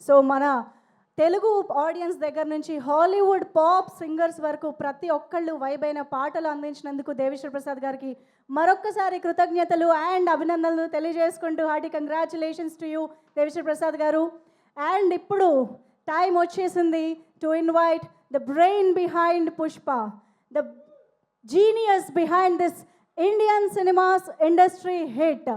So మన Telugu audience దగ్గర నుంచి హాలీవుడ్ పాప్ సింగర్స్ వరకు ప్రతి ఒక్కళ్ళు వైబైన పాటలు అందించినందుకు దేవిశ్రీ ప్రసాద్ గారికి మరొక్కసారి కృతజ్ఞతలు అండ్ అభినందనలు తెలియజేసుకుంటూ hearty congratulations to you Devi Sri Prasad గారు. అండ్ ఇప్పుడు టైం వచ్చేసింది to invite the brain behind Pushpa, the genius behind this Indian cinemas industry hit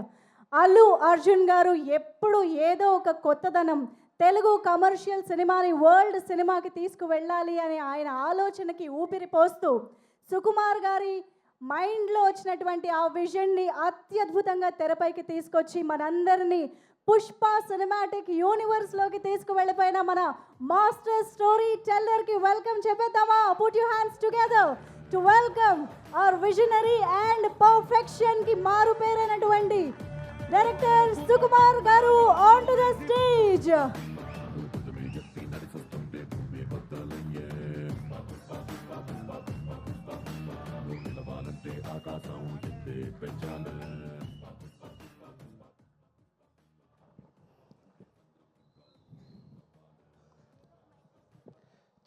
Allu Arjun గారు. ఎప్పుడు ఏదో ఒక కొత్తదనం తెలుగు కమర్షియల్ సినిమాని వరల్డ్ సినిమాకి తీసుకువెళ్ళాలి అని ఆయన ఆలోచనకి ఊపిరి పోస్తూ సుకుమార్ గారి మైండ్లో వచ్చినటువంటి ఆ విజన్ని అత్యద్భుతంగా తెరపైకి తీసుకొచ్చి మనందరినీ పుష్ప సినిమాటిక్ యూనివర్స్లోకి తీసుకువెళ్ళిపోయిన మన మాస్టర్ స్టోరీ టెల్లర్కి వెల్కమ్ చెప్పేద్దామా? Put your hands together to welcome our visionary and పర్ఫెక్షన్కి మారు పేరైనటువంటి డైరెక్టర్ సుకుమార్ గారు on to the stage.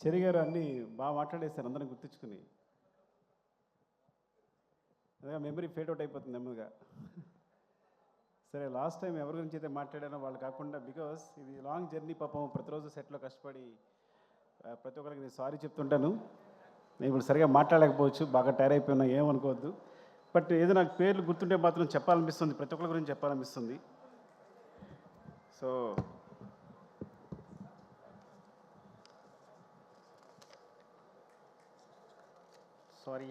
Cherry గారు అన్నీ బాగా మాట్లాడేస్తారు అందరం గుర్తించుకుని. అదే మెమరీ ఫేడ్ అవుట్ అయిపోతుంది నెమ్మదిగా. సరే, లాస్ట్ టైం ఎవరి గురించి అయితే మాట్లాడానో వాళ్ళు కాకుండా, బికాస్ ఇది లాంగ్ జర్నీ, పాపం ప్రతిరోజు సెట్లో కష్టపడి ప్రతి ఒక్కరికి నేను సారీ చెప్తుంటాను. నేను ఇప్పుడు సరిగా మాట్లాడలేకపోవచ్చు, బాగా టైర్ అయిపోయినా ఏమనుకోవద్దు. బట్ ఏదో నాకు పేర్లు గుర్తుంటే మాత్రం చెప్పాలనిపిస్తుంది, ప్రతి ఒక్కరి గురించి చెప్పాలనిపిస్తుంది. So sorry.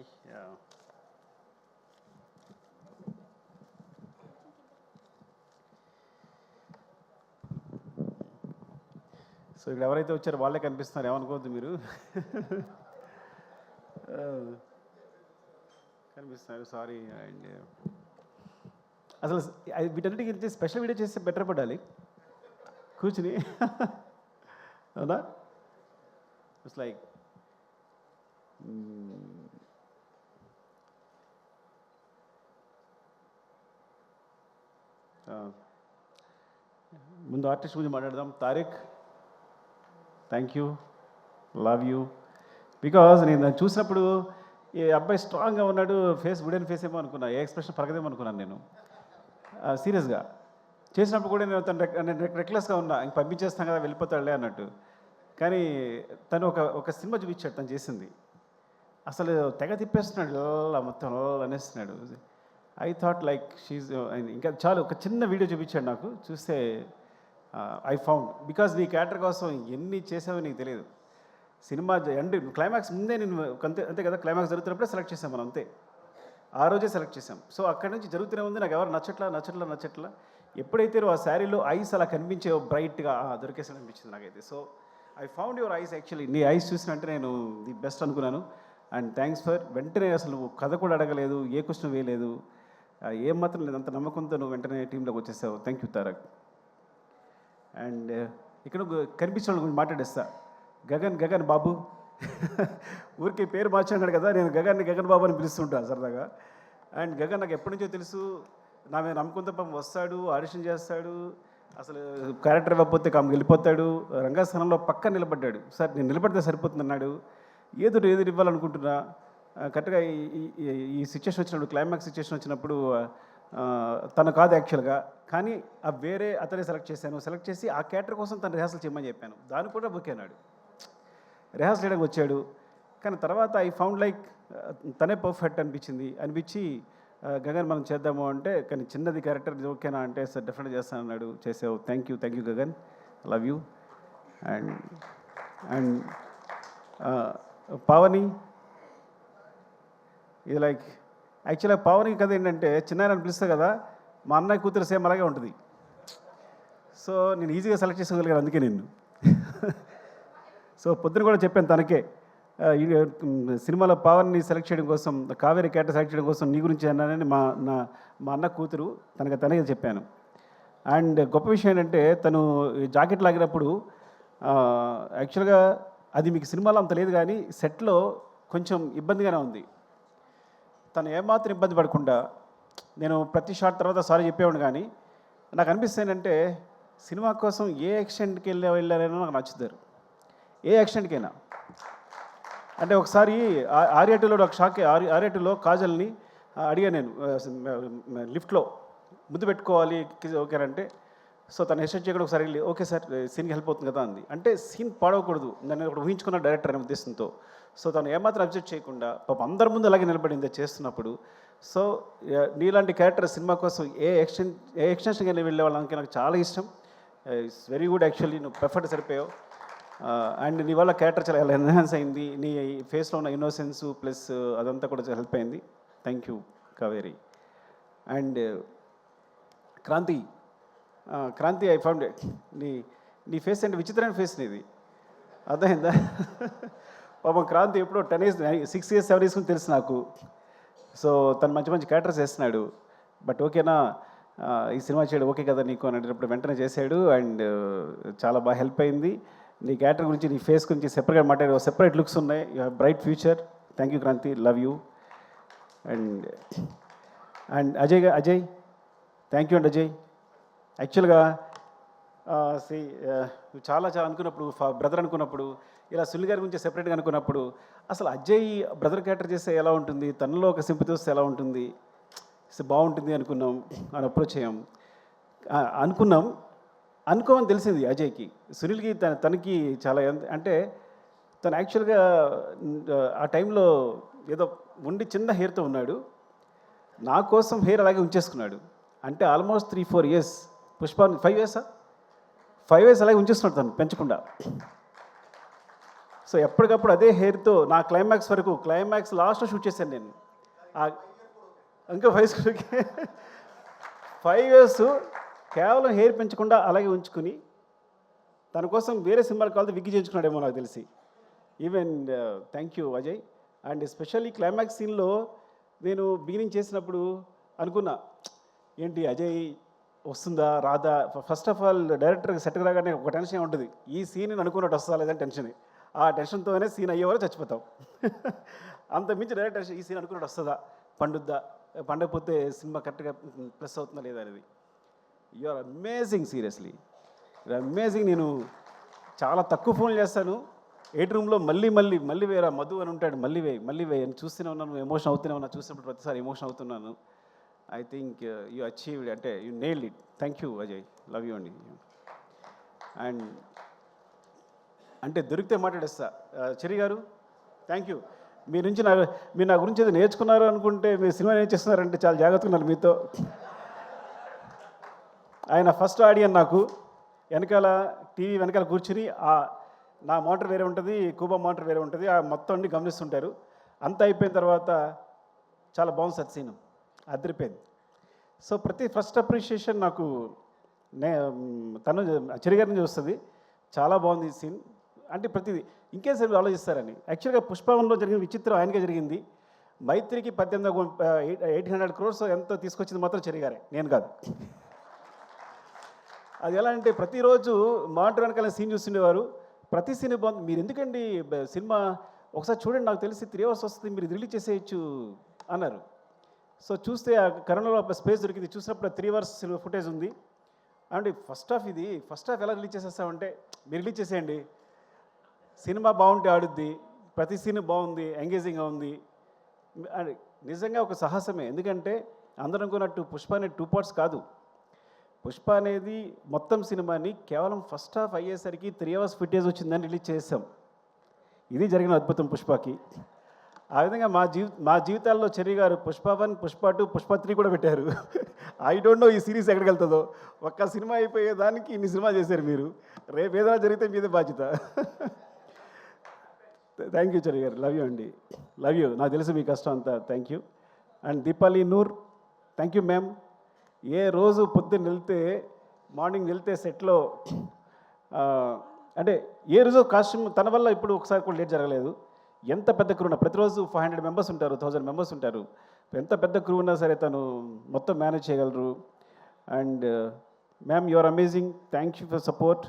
సో ఇక్కడ ఎవరైతే వచ్చారో వాళ్ళే కనిపిస్తున్నారు, ఏమనుకోవద్దు మీరు. కనిపిస్తున్నారు, సారీ. అండ్ అసలు వీటన్నిటికి స్పెషల్ వీడియో చేస్తే బెటర్ పడాలి కూర్చుని. అవునా? ఇట్స్ లైక్ ముందు ఆర్టిస్ట్ గురించి మాట్లాడదాం. Tariq, thank you, love you. Because నేను చూసినప్పుడు ఈ అబ్బాయి స్ట్రాంగ్గా ఉన్నాడు, ఫేస్ వుడెన్ ఫేస్ ఏమో అనుకున్నా, ఏ ఎక్స్ప్రెషన్ పరగదేమో అనుకున్నాను నేను సీరియస్గా. చేసినప్పుడు కూడా నేను రెక్లెస్గా ఉన్నా, ఇంక పంపించేస్తాను కదా వెళ్ళిపోతాడులే అన్నట్టు. కానీ తను ఒక సినిమా చూపించాడు తను చేసింది, అసలు తెగ తిప్పేస్తున్నాడు, మొత్తం అనేస్తున్నాడు. ఐ థాట్ లైక్ షీజ్, ఇంకా చాలు ఒక చిన్న వీడియో చూపించాడు నాకు, చూస్తే ఐ ఫౌండ్. బికాజ్ నీ క్యారెక్టర్ కోసం ఎన్ని చేసావో నీకు తెలియదు. సినిమా ఎండ్ క్లైమాక్స్ ముందే నేను అంతే కదా, క్లైమాక్స్ జరుగుతున్నప్పుడే సెలెక్ట్ చేసాం మనం, అంతే ఆ రోజే సెలెక్ట్ చేసాం. సో అక్కడి నుంచి జరుగుతూనే ఉంది, నాకు ఎవరు నచ్చట్లా. ఎప్పుడైతే ఆ శారీలో ఐస్ అలా కనిపించే బ్రైట్గా దొరికేసాడు అనిపించింది నాకైతే. So I found your eyes. Actually నీ ఐస్ చూసినంటే నేను ది బెస్ట్ అనుకున్నాను. అండ్ థ్యాంక్స్ ఫర్ వెంటనే, అసలు కథ కూడా అడగలేదు, ఏ క్వశ్చన్ వేయలేదు, ఏం మాత్రం లేదు, అంత నమ్మకంతో నువ్వు వెంటనే టీంలోకి వచ్చేసావు. Thank you Tarak. అండ్ ఇక్కడ కనిపించిన గురించి మాట్లాడేస్తా. గగన్ బాబు. ఊరికి పేరు మార్చాడు కదా, నేను గగన్ బాబు అని పిలుస్తుంటాను సరదాగా. అండ్ గగన్ నాకు ఎప్పటి నుంచో తెలుసు, నా మీద నమ్మకంతో పాపం వస్తాడు, ఆడిషన్ చేస్తాడు, అసలు క్యారెక్టర్ ఇవ్వకపోతే వెళ్ళిపోతాడు. రంగస్థానంలో పక్క నిలబడ్డాడు. సార్ నేను నిలబడితే సరిపోతుంది అన్నాడు. ఏదో ఇవ్వాలనుకుంటున్నా. కరెక్ట్గా ఈ సిచ్యువేషన్ వచ్చినప్పుడు, క్లైమాక్స్ సిచ్యువేషన్ వచ్చినప్పుడు తను కాదు యాక్చువల్గా, కానీ వేరే అతనే సెలెక్ట్ చేసి ఆ క్యారెక్టర్ కోసం తను రిహార్సల్ చేయమని చెప్పాను. దాన్ని కూడా బుక్ అయినాడు, రిహార్సల్ చేయడానికి వచ్చాడు. కానీ తర్వాత ఐ ఫౌండ్ లైక్ తనే పర్ఫెక్ట్ అనిపించి గగన్ మనం చేద్దాము అంటే, కానీ చిన్నది క్యారెక్టర్ ఓకేనా అంటే, సార్ డెఫినెట్గా చేస్తాను అన్నాడు. చేసావు. Thank you Gagan, love you. And Pavani, ఇది లైక్ యాక్చువల్గా పావని కథ ఏంటంటే, చిన్న పిలుస్తా కదా, మా అన్నయ్య కూతురు సేమ్ అలాగే ఉంటుంది. సో నేను ఈజీగా సెలెక్ట్ చేసుకోగలిగాను అందుకే నిన్ను. సో పొద్దున కూడా చెప్పాను తనకే, సినిమాలో పావన్ని సెలెక్ట్ చేయడం కోసం, కావేరి క్యారెక్టర్ సెలెక్ట్ చేయడం కోసం నీ గురించి అన్నానని మా అన్న కూతురు తనకే చెప్పాను. అండ్ గొప్ప విషయం ఏంటంటే, తను జాకెట్ లాగినప్పుడు యాక్చువల్గా అది మీకు సినిమాలో అంత లేదు, కానీ సెట్లో కొంచెం ఇబ్బందిగానే ఉంది. తను ఏమాత్రం ఇబ్బంది పడకుండా, నేను ప్రతి షాట్ తర్వాత సారీ చెప్పేవాడు, కానీ నాకు అనిపిస్తుంది ఏంటంటే సినిమా కోసం ఏ ఎక్స్టెంట్కి వెళ్ళారైనా నాకు నచ్చుతారు, ఏ ఎక్స్టెంట్కైనా. అంటే ఒకసారి ఆర్యాటూలో ఒక షాక్, ఆర్యాటూలో కాజల్ని అడిగాను నేను లిఫ్ట్లో ముద్దు పెట్టుకోవాలి ఓకేనంటే, సో తను హెసిటేట్ చేయకుండా ఒకసారి వెళ్ళి ఓకే సార్ సీన్కి హెల్ప్ అవుతుంది కదా అంది. అంటే సీన్ పాడవకూడదు నన్ను ఒకటి ఊహించుకున్న డైరెక్టర్ అనే ఉద్దేశంతో. సో తను ఏమాత్రం అబ్జెక్ట్ చేయకుండా పాపం అందరి ముందు అలాగే నిలబడింది చేస్తున్నప్పుడు. సో నీలాంటి క్యారెక్టర్ సినిమా కోసం ఏ ఎక్స్టెన్షన్కి వెళ్ళే వాళ్ళకి నాకు చాలా ఇష్టం. ఇట్స్ వెరీ గుడ్ యాక్చువల్లీ, నువ్వు పర్ఫెక్ట్ సరిపోయావు. అండ్ నీ వల్ల క్యారెక్టర్ చాలా ఎన్హాన్స్ అయింది, నీ ఫేస్లో ఉన్న ఇన్నోసెన్స్ ప్లస్ అదంతా కూడా హెల్ప్ అయింది. Thank you Kaveri. And Kranthi, Kranthi I found నీ ఫేస్ అంటే విచిత్రమైన ఫేస్ నీది, అర్థమైందా? పాపం క్రాంతి ఎప్పుడో 10 years 6 years 7 years తెలుసు నాకు. సో తను మంచి మంచి క్యారెక్టర్స్ వేస్తున్నాడు. బట్ ఓకేనా ఈ సినిమా చేయడం ఓకే కదా నీకు అని అడిగినప్పుడు వెంటనే చేశాడు. అండ్ చాలా బాగా హెల్ప్ అయింది. నీ క్యారెక్టర్ గురించి, నీ ఫేస్ గురించి సెపరేట్గా మాట్లాడే సెపరేట్ లుక్స్ ఉన్నాయి. You have bright future. Thank you Kranthi, love you. And Ajay thank you అండి అజయ్. యాక్చువల్గా నువ్వు చాలా అనుకున్నప్పుడు, బ్రదర్ అనుకున్నప్పుడు, ఇలా సునీల్ గారి గురించి సెపరేట్గా అనుకున్నప్పుడు అసలు అజయ్ బ్రదర్ క్యారెక్టర్ చేస్తే ఎలా ఉంటుంది, తనలో ఒక సింపతి వస్తే ఎలా ఉంటుంది, బాగుంటుంది అనుకున్నాం, అని అప్రోచ్ అయ్యాం. అనుకోమని తెలిసింది అజయ్కి. సునీల్కి తనకి చాలా అంటే తను యాక్చువల్గా ఆ టైంలో ఏదో ఉండి చిన్న హెయిర్తో ఉన్నాడు. నా కోసం హెయిర్ అలాగే ఉంచేసుకున్నాడు. అంటే almost 3-4 years, Pushpa 5 years 5 years అలాగే ఉంచేస్తున్నాడు తను పెంచకుండా. సో ఎప్పటికప్పుడు అదే హెయిర్తో నా క్లైమాక్స్ వరకు, క్లైమాక్స్ లాస్ట్లో షూట్ చేశాను నేను. ఇంకా 5 years కేవలం హెయిర్ పెంచకుండా అలాగే ఉంచుకుని తన కోసం వేరే సినిమాలు కావాలి విగ్గి చేయించుకున్నాడేమో నాకు తెలిసి. Even thank you Ajay. And especially climax సీన్లో నేను బిగినింగ్ చేసినప్పుడు అనుకున్నా, ఏంటి అజయ్ వస్తుందా రాదా. ఫస్ట్ ఆఫ్ ఆల్ డైరెక్టర్కి సెట్కి రాగానే ఒక టెన్షన్ ఉంటుంది, ఈ సీన్ అనుకున్నట్టు వస్తుందా లేదని టెన్షన్. ఆ టెన్షన్తోనే సీన్ అయ్యేవారు చచ్చిపోతాం. అంత మించి డైరెక్టర్ ఈ సీన్ అనుకున్నట్టు వస్తుందా, పండకపోతే సినిమా కరెక్ట్గా ప్లస్ అవుతుందా లేదా అనేది. You are amazing, seriously you are amazing. నేను చాలా తక్కువ ఫోన్లు చేస్తాను 8 రూమ్లో, మళ్ళీ వేరా మధు అని ఉంటాడు, మళ్ళీ వేయి అని చూస్తూనే ఉన్నాను, ఎమోషన్ అవుతూనే ఉన్నా. చూసినప్పుడు ప్రతిసారి ఎమోషన్ అవుతున్నాను. ఐ థింక్ యూ అచీవ్డ్, అంటే you nailed it. Thank you Ajay, love you అండి. అండ్ అంటే దొరికితే మాట్లాడేస్తా. చెరి గారు థ్యాంక్ యూ. మీరు నా గురించి ఏదో నేర్చుకున్నారు అనుకుంటే మీరు సినిమా ఏం చేస్తున్నారంటే చాలా జాగ్రత్తగా ఉన్నారు మీతో. ఆయన ఫస్ట్ ఆడియన్ నాకు. వెనకాల టీవీ వెనకాల కూర్చుని నా మోటార్ వేరే ఉంటుంది, కూబా మోటార్ వేరే ఉంటుంది, ఆ మొత్తం అన్ని గమనిస్తుంటారు. అంతా అయిపోయిన తర్వాత చాలా బాగుంది సార్ సీను, అదిరిపోయింది. సో ఫస్ట్ అప్రిషియేషన్ నాకు తను చెరిగారి నుంచి వస్తుంది. చాలా బాగుంది ఈ సీన్. అంటే ప్రతిదీ ఇంకేం సార్ ఆలోచిస్తారని. యాక్చువల్గా పుష్పవనంలో జరిగిన విచిత్రం ఆయనకే జరిగింది. మైత్రికి 800 crores ఎంతో తీసుకొచ్చింది మాత్రం చెరిగారే, నేను కాదు. అది ఎలా అంటే ప్రతిరోజు మానిటర్ వెనకాల సీన్ చూస్తుండేవారు. ప్రతి సీన్ బాగుంది, మీరు ఎందుకండి సినిమా ఒకసారి చూడండి, నాకు తెలిసి 3 hours వస్తుంది, మీరు రిలీజ్ చేసేయచ్చు అన్నారు. సో చూస్తే ఆ కరోనాలో స్పేస్ దొరికింది. చూసినప్పుడు 3 hours ఫుటేజ్ ఉంది. అంటే ఫస్ట్ హాఫ్ ఎలా రిలీజ్ చేసేస్తామంటే, మీరు రిలీజ్ చేసేయండి, సినిమా బాగుంటే ఆడుద్ది, ప్రతి సీన్ బాగుంది, ఎంగేజింగ్గా ఉంది. అది నిజంగా ఒక సాహసమే. ఎందుకంటే అందరూ అనుకున్నట్టు పుష్ప అనేది 2 parts కాదు. పుష్ప అనేది మొత్తం సినిమాని కేవలం ఫస్ట్ హాఫ్ అయ్యేసరికి 3 hours ఫుటేజ్ వచ్చిందని రిలీజ్ చేసాం. ఇది జరిగిన అద్భుతం పుష్పకి. ఆ విధంగా మా జీవితాల్లో చెర్రీ గారు పుష్ప 1, పుష్ప 2, పుష్ప 3 కూడా పెట్టారు. ఐ డోంట్ నో ఈ సిరీస్ ఎక్కడికి వెళ్తుందో. ఒక్క సినిమా అయిపోయేదానికి ఇన్ని సినిమా చేశారు మీరు. రేపు ఏదైనా జరిగితే మీదే బాధ్యత. థ్యాంక్ యూ చెర్రీ గారు, లవ్ యూ అండి, లవ్ యూ. నాకు తెలుసు మీ కష్టం అంతా. Thank you. And Deepali Noor, thank you ma'am. ఏ రోజు పొద్దున్న మార్నింగ్ వెళ్తే సెట్లో అంటే ఏ రోజు కాస్ట్యూమ్ తన వల్ల ఇప్పుడు ఒకసారి కూడా లేట్ జరగలేదు. ఎంత పెద్ద క్రూ ఉన్నా, ప్రతిరోజు 500 members ఉంటారు, 1000 members ఉంటారు. ఎంత పెద్ద క్రూ ఉన్నా సరే తను మొత్తం మేనేజ్ చేయగలరు. And ma'am you are amazing, thank you for support.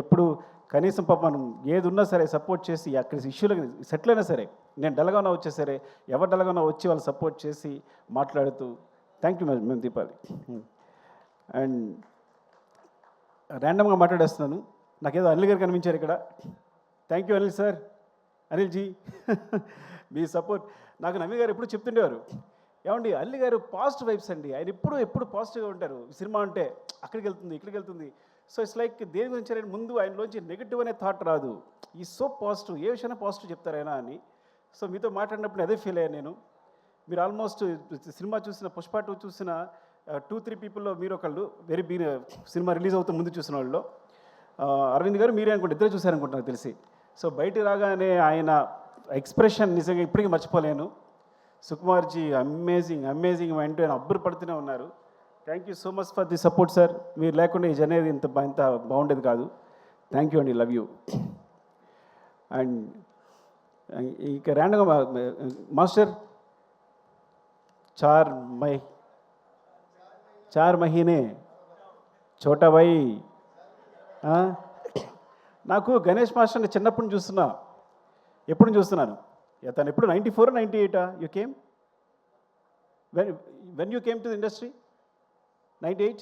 ఎప్పుడు కనీసం పాప మనం ఏది ఉన్నా సరే సపోర్ట్ చేసి, అక్కడ ఇష్యూలకు సెటిల్ అయినా సరే, నేను డల్గా ఉన్నా వచ్చే సరే, ఎవరు డల్గా ఉన్నా వచ్చి వాళ్ళు సపోర్ట్ చేసి మాట్లాడుతూ, థ్యాంక్ యూ మేము దీపాలి. అండ్ ర్యాండమ్గా మాట్లాడేస్తున్నాను. నాకేదో అనిల్ గారు కనిపించారు ఇక్కడ. Thank you Anil sir, Anil ji మీ సపోర్ట్. నాకు నవీన్ గారు ఎప్పుడు చెప్తుండేవారు, ఏమండి అనిల్ గారు పాజిటివ్ వైబ్స్ అండి, ఆయన ఎప్పుడు పాజిటివ్గా ఉంటారు. సినిమా అంటే అక్కడికి వెళ్తుంది ఇక్కడికి వెళ్తుంది. సో ఇట్స్ లైక్ దేని గురించి ఆయన ముందు ఆయనలోంచి నెగిటివ్ అనే థాట్ రాదు. ఈ సో పాజిటివ్, ఏ విషయమైనా పాజిటివ్ చెప్తారు ఆయన అని. సో మీతో మాట్లాడినప్పుడు అదే ఫీల్ అయ్యాను నేను. మీరు ఆల్మోస్ట్ సినిమా చూసిన పుష్ప 2 చూసిన 2-3 పీపుల్లో మీరు ఒకళ్ళు, వెరీ సినిమా రిలీజ్ అవుతుంది ముందు చూసిన వాళ్ళు. అరవింద్ గారు మీరే అనుకుంటే ఇద్దరే చూశారనుకుంటున్నారు తెలిసి. సో బయటికి రాగానే ఆయన ఎక్స్ప్రెషన్ నిజంగా ఇప్పటికీ మర్చిపోలేను. సుకుమార్జీ అమేజింగ్ వెంటనే ఆయన అబ్బురు పడుతూనే ఉన్నారు. Thank you so much for the support sir. మీరు లేకుండా ఈ జర్నీ ఇంత బాగుండేది కాదు. థ్యాంక్ యూ అండి, లవ్ యూ. అండ్ ఇక ర్యాండమ్గా మాస్టర్ चार महीने छोटा भाई. నాకు గణేష్ మాస్టర్ని చిన్నప్పుడు ఎప్పుడు చూస్తున్నాను. తను ఎప్పుడు 94 98 you came, when you came to the industry 98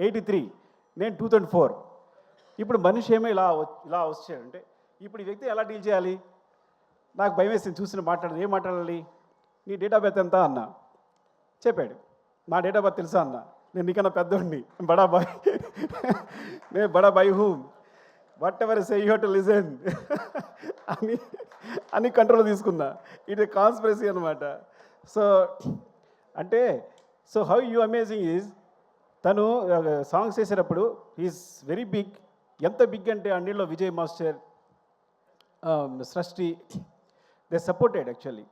83 నేను 2004. ఇప్పుడు మనిషి ఏమో ఇలా వచ్చాడంటే ఇప్పుడు ఈ వ్యక్తి ఎలా డీల్ చేయాలి? నాకు భయం వేసింది చూసిన ఏం మాట్లాడాలి? నీ డేట్ ఆఫ్ బర్త్ ఎంత అన్నా, చెప్పాడు. నా డేట్ ఆఫ్ బర్త్ తెలుసా అన్న, నేను నీకన్నా పెద్దోడిని, నేను బడా bye who, what ever say you have to listen అని కంట్రోల్ తీసుకున్నా. ఇట్ కాన్స్పిరసీ అనమాట. సో అంటే so how you amazing is, తను సాంగ్స్ చేసేటప్పుడు ఈజ్ వెరీ బిగ్. ఎంత బిగ్ అంటే అన్నిలో విజయ్ మాస్టర్, సృష్టి, దే సపోర్టెడ్ యాక్చువల్లీ.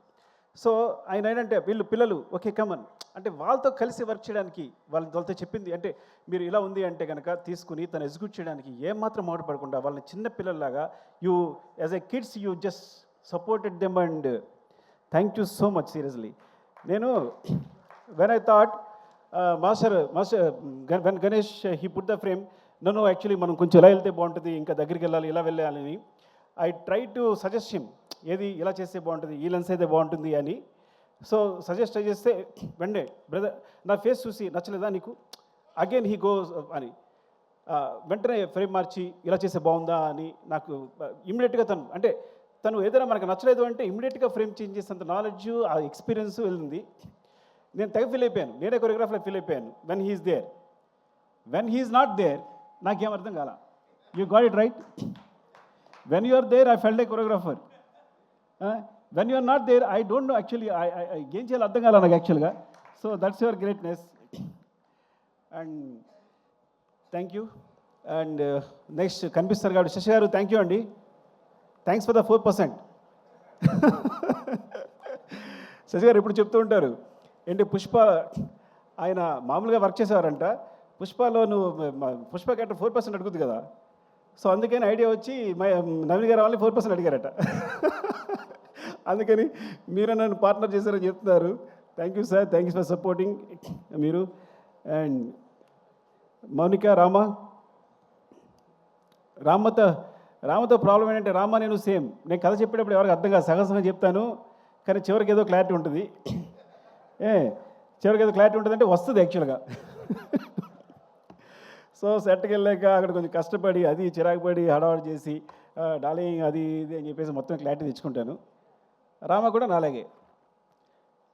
సో ఆయన ఏంటంటే వీళ్ళు పిల్లలు ఓకే కమన్ అంటే వాళ్ళతో కలిసి వర్క్ చేయడానికి వాళ్ళతో చెప్పింది అంటే మీరు ఇలా ఉంది అంటే కనుక తీసుకుని తను ఎగ్జిక్యూట్ చేయడానికి ఏమాత్రం మాట్లాడకుండా వాళ్ళని చిన్న పిల్లల్లాగా you as a kids you just supported them. And thank you so much seriously. నేను when I thought master when Ganesh he put the frame, నన్ను యాక్చువల్లీ మనం కొంచెం ఇలా వెళ్తే బాగుంటుంది, ఇంకా దగ్గరికి వెళ్ళాలి, ఇలా వెళ్ళాలని I try to suggest him, ఏది ఇలా చేస్తే బాగుంటుంది, ఈ లెన్స్ అయితే బాగుంటుంది అని. సో సజెస్ట్ చేస్తే వెంటనే బ్రదర్ నా ఫేస్ చూసి నచ్చలేదా నీకు, అగైన్ హీ గోస్ అని వెంటనే ఫ్రేమ్ మార్చి ఇలా చేస్తే బాగుందా అని నాకు ఇమ్మీడియట్గా తను ఏదైనా మనకు నచ్చలేదు అంటే ఇమ్మీడియట్గా ఫ్రేమ్ చేంజ్ చేసేంత నాలెడ్జ్, ఆ ఎక్స్పీరియన్స్ వెళ్ళింది. నేను తెగ ఫీల్ అయిపోయాను, నేనే కొరియోగ్రాఫర్లో ఫీల్ అయిపోయాను. When he's there, when he's not there నాకేం అర్థం కాల. You got it right. When you are there I felt a choreographer. When you are not there I don't know actually ఏం చేయాలి అర్థం కాల నాకు యాక్చువల్గా. So that's your greatness. And thank you. And next కనిపిస్తారు కాబట్టి శశి గారు థ్యాంక్ యూ అండి. Thanks for the 4%. శశి గారు ఎప్పుడు చెప్తూ ఉంటారు ఏంటి, పుష్ప ఆయన మామూలుగా వర్క్ చేసేవారంట, పుష్పలో పుష్ప క్యారెక్టర్ 4% అడుగుతుంది కదా. సో అందుకని ఐడియా వచ్చి నవీన్ గారు వాళ్ళని 4% అడిగారట. అందుకని మీరు నన్ను పార్ట్నర్ చేశారని చెప్తున్నారు. Thank you sir, thank you for supporting మీరు. అండ్ మౌనిక, రామతో ప్రాబ్లం ఏంటంటే రామ నేను సేమ్, నేను కథ చెప్పేటప్పుడు ఎవరికి అర్థం కాదు, సగసంగా చెప్తాను కానీ చివరికి ఏదో క్లారిటీ ఉంటుంది. చివరికి ఏదో క్లారిటీ ఉంటుంది అంటే వస్తుంది యాక్చువల్గా. సో సెట్కి వెళ్ళాక అక్కడ కొంచెం కష్టపడి అది చిరాకు పడి హడావడి చేసి డార్లింగ్ అది ఇది అని చెప్పేసి మొత్తం క్లారిటీ తెచ్చుకుంటాను. రామ కూడా నాలాగే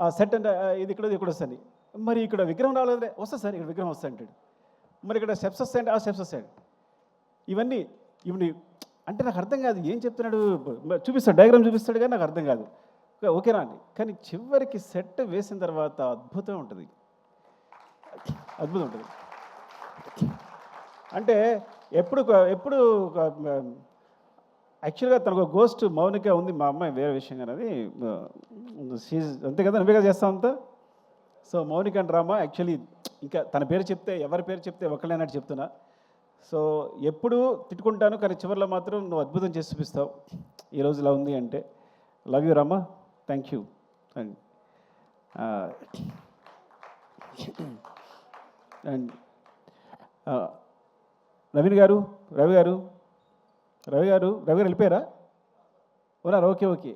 ఆ సెట్ అంటే ఇది ఇక్కడ వస్తుంది, మరి ఇక్కడ విగ్రహం రాలేదంటే వస్తుంది సార్, ఇక్కడ విగ్రహం వస్తుంది అంటాడు, మరి ఇక్కడ స్టెప్స్ వస్తాయంటే ఆ స్టెప్స్ వస్తాడు. ఇవన్నీ అంటే నాకు అర్థం కాదు ఏం చెప్తున్నాడు, చూపిస్తాడు డయాగ్రామ్ చూపిస్తాడు కానీ నాకు అర్థం కాదు. ఓకేనా అండి, కానీ చివరికి సెట్ వేసిన తర్వాత అద్భుతం ఉంటుంది. అంటే ఎప్పుడు యాక్చువల్గా తనకు గోస్ట్ మౌనిక ఉంది, మా అమ్మాయి వేరే విషయం కానీ అది అంతే కదా, నువ్వే కదా చేస్తావు అంతా. So Mounika and Rama actually ఇంకా తన పేరు చెప్తే ఎవరి పేరు చెప్తే ఒకళ్ళేనట్టు చెప్తున్నా. సో ఎప్పుడు తిట్టుకుంటాను కానీ చివరిలో మాత్రం నువ్వు అద్భుతం చేసి చూపిస్తావు. ఈరోజు ఇలా ఉంది అంటే love you Rama, thank you. And Ravi గారు వెళ్ళిపోయారా? ఉన్నారు, ఓకే.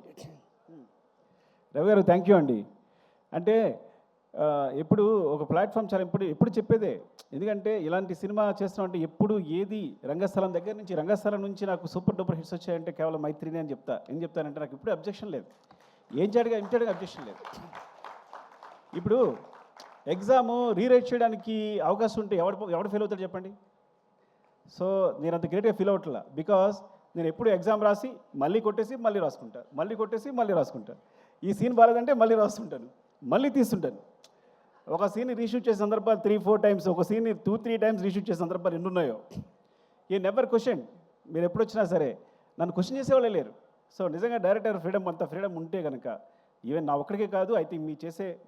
రవి గారు థ్యాంక్ యూ అండి. అంటే ఎప్పుడు ఒక ప్లాట్ఫామ్ చాలా ఎప్పుడు చెప్పేదే. ఎందుకంటే ఇలాంటి సినిమా చేస్తున్నామంటే ఎప్పుడు ఏది రంగస్థలం దగ్గర నుంచి రంగస్థలం నుంచి నాకు సూపర్ డూపర్ హిట్స్ వచ్చాయంటే కేవలం మైత్రిని అని చెప్తా. ఏం చెప్తానంటే నాకు ఇప్పుడు అబ్జెక్షన్ లేదు. ఇంటేడుగా అబ్జెక్షన్ లేదు. ఇప్పుడు ఎగ్జాము రీరైట్ చేయడానికి అవకాశం ఉంటే ఎవడు ఫెయిల్ అవుతాడు చెప్పండి. సో నేను అంత గ్రేట్గా ఫీల్ అవ్వట్లా. బికాస్ నేను ఎప్పుడు ఎగ్జామ్ రాసి మళ్ళీ కొట్టేసి మళ్ళీ రాసుకుంటా, మళ్ళీ కొట్టేసి మళ్ళీ రాసుకుంటా. ఈ సీన్ బాగాలేదంటే మళ్ళీ రాస్తుంటాను, మళ్ళీ తీస్తుంటాను. ఒక సీన్ రీషూట్ చేసే సందర్భాలు 3-4 టైమ్స్, ఒక సీన్ 2-3 టైమ్స్ రీషూట్ చేసే సందర్భాలు ఎన్ని ఉన్నాయో. ఈ నెవర్ క్వశ్చన్. మీరు ఎప్పుడు వచ్చినా సరే నన్ను క్వశ్చన్ చేసేవాళ్ళే లేరు. సో నిజంగా డైరెక్టర్ ఫ్రీడమ్, అంత ఫ్రీడమ్ ఉంటే కనుక ఈవెన్ నా ఒక్కడికే కాదు, ఐ థింక్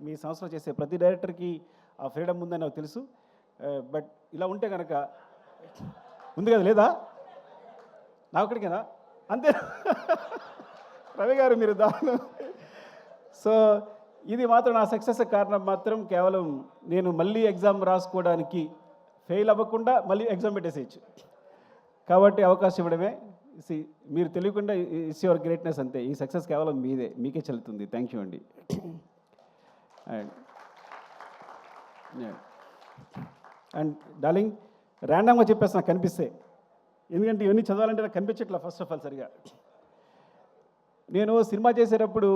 మీ సంవత్సరం చేసే ప్రతి డైరెక్టర్కి ఆ ఫ్రీడమ్ ఉందని నాకు తెలుసు. బట్ ఇలా ఉంటే కనుక ఉంది కదా, లేదా? నా ఒక్కడికేనా? అంతే. రవి గారు మీరు దాని. సో ఇది మాత్రం నా సక్సెస్ కారణం మాత్రం కేవలం నేను మళ్ళీ ఎగ్జామ్ రాసుకోవడానికి ఫెయిల్ అవ్వకుండా మళ్ళీ ఎగ్జామ్ పెట్టేసేయచ్చు కాబట్టి అవకాశం ఇవ్వడమే. మీరు తెలియకుండా ఇట్స్ యువర్ గ్రేట్నెస్ అంతే. ఈ సక్సెస్ కేవలం మీకే చెల్లుతుంది. థ్యాంక్ యూ అండి. అండ్ డార్లింగ్, ర్యాండమ్గా చెప్పేసి నాకు కనిపిస్తే, ఎందుకంటే ఇవన్నీ చదవాలంటే నాకు కనిపించట్లా ఫస్ట్ ఆఫ్ ఆల్ సరిగా. నేను సినిమా చేసేటప్పుడు